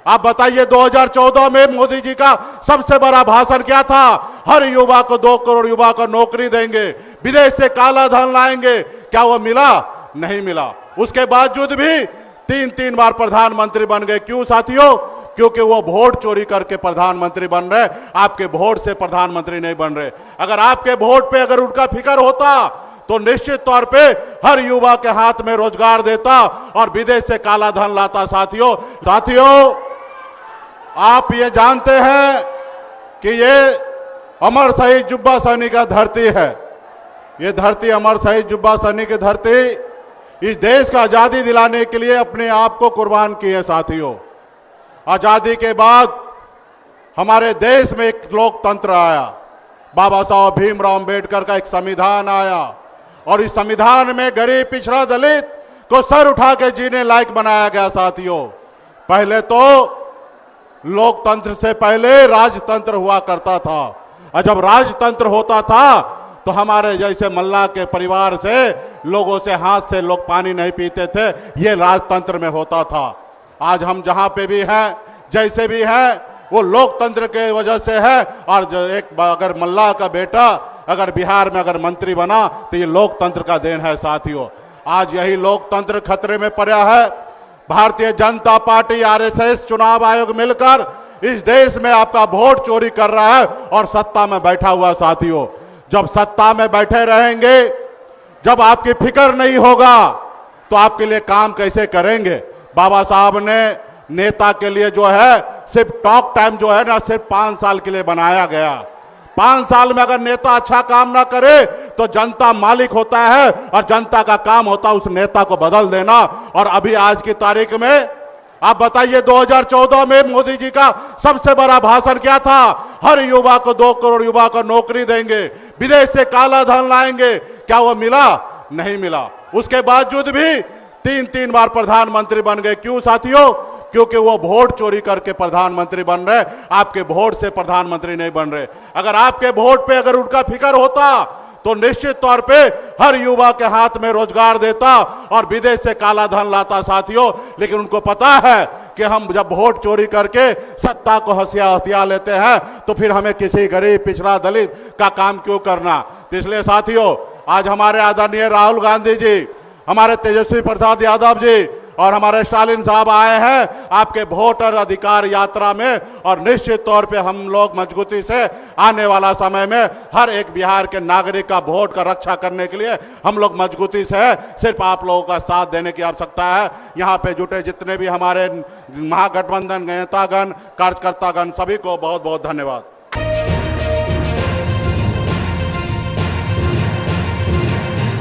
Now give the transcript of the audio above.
आप बताइए 2014 में मोदी जी का सबसे बड़ा भाषण क्या था? हर युवा को 2 करोड़ युवा को नौकरी देंगे, विदेश से काला धन लाएंगे। क्या वो मिला? नहीं मिला। उसके बावजूद भी 3 बार प्रधानमंत्री बन गए। क्यों साथियों? क्योंकि वो वोट चोरी करके प्रधानमंत्री बन रहे, आपके वोट से प्रधानमंत्री नहीं बन रहे। अगर आपके वोट पे अगर उनका फिक्र होता तो निश्चित तौर पे हर युवा के हाथ में रोजगार देता और विदेश से काला धन लाता। साथियों, आप ये जानते हैं कि ये अमर शहीद जुब्बा सहनी का धरती है। ये धरती अमर शहीद जुब्बा सहनी की धरती इस देश का आजादी दिलाने के लिए अपने आप को कुर्बान की है। साथियों, आजादी के बाद हमारे देश में एक लोकतंत्र आया, बाबा साहब भीमराव अंबेडकर का एक संविधान आया और इस संविधान में गरीब पिछड़ा दलित को सर उठा के जीने लायक बनाया गया। साथियों, पहले तो लोकतंत्र से पहले राजतंत्र हुआ करता था और जब राजतंत्र होता था तो हमारे जैसे मल्ला के परिवार से लोगों से हाथ से लोग पानी नहीं पीते थे। ये राजतंत्र में होता था। आज हम जहां पे भी हैं, जैसे भी हैं, वो लोकतंत्र के वजह से है। और अगर मल्ला का बेटा अगर बिहार में अगर मंत्री बना तो ये लोकतंत्र का देन है। साथियों, आज यही लोकतंत्र खतरे में पड़ा है। भारतीय जनता पार्टी, आरएसएस, चुनाव आयोग मिलकर इस देश में आपका वोट चोरी कर रहा है और सत्ता में बैठा हुआ। साथियों, जब सत्ता में बैठे रहेंगे, जब आपकी फिक्र नहीं होगा तो आपके लिए काम कैसे करेंगे? बाबा साहब ने नेता के लिए जो है सिर्फ टॉक टाइम जो है ना, सिर्फ 5 साल के लिए बनाया गया। 5 साल में अगर नेता अच्छा काम ना करे तो जनता मालिक होता है और जनता का काम होता है उस नेता को बदल देना। और अभी आज की तारीख में आप बताइए 2014 में मोदी जी का सबसे बड़ा भाषण क्या था? हर युवा को 2 करोड़ युवा को नौकरी देंगे, विदेश से काला धन लाएंगे। क्या वो मिला? नहीं मिला। उसके बावजूद भी 3 बार प्रधानमंत्री बन गए। क्यों साथियों? क्योंकि वो वोट चोरी करके प्रधानमंत्री बन रहे, आपके वोट से प्रधानमंत्री नहीं बन रहे। अगर आपके वोट पे अगर उनका फिक्र होता तो निश्चित तौर पे हर युवा के हाथ में रोजगार देता और विदेश से काला धन लाता। साथियों, लेकिन उनको पता है कि हम जब वोट चोरी करके सत्ता को हथिया लेते हैं तो फिर हमें किसी गरीब पिछड़ा दलित का काम क्यों करना। तो इसलिए साथियों, आज हमारे आदरणीय राहुल गांधी जी, हमारे तेजस्वी प्रसाद यादव जी और हमारे स्टालिन साहब आए हैं आपके वोटर अधिकार यात्रा में। और निश्चित तौर पे हम लोग मजबूती से आने वाला समय में हर एक बिहार के नागरिक का वोट का रक्षा करने के लिए हम लोग मजबूती से है। सिर्फ आप लोगों का साथ देने की आवश्यकता है। यहाँ पे जुटे जितने भी हमारे महागठबंधन नेतागण, कार्यकर्तागण, सभी को बहुत बहुत धन्यवाद।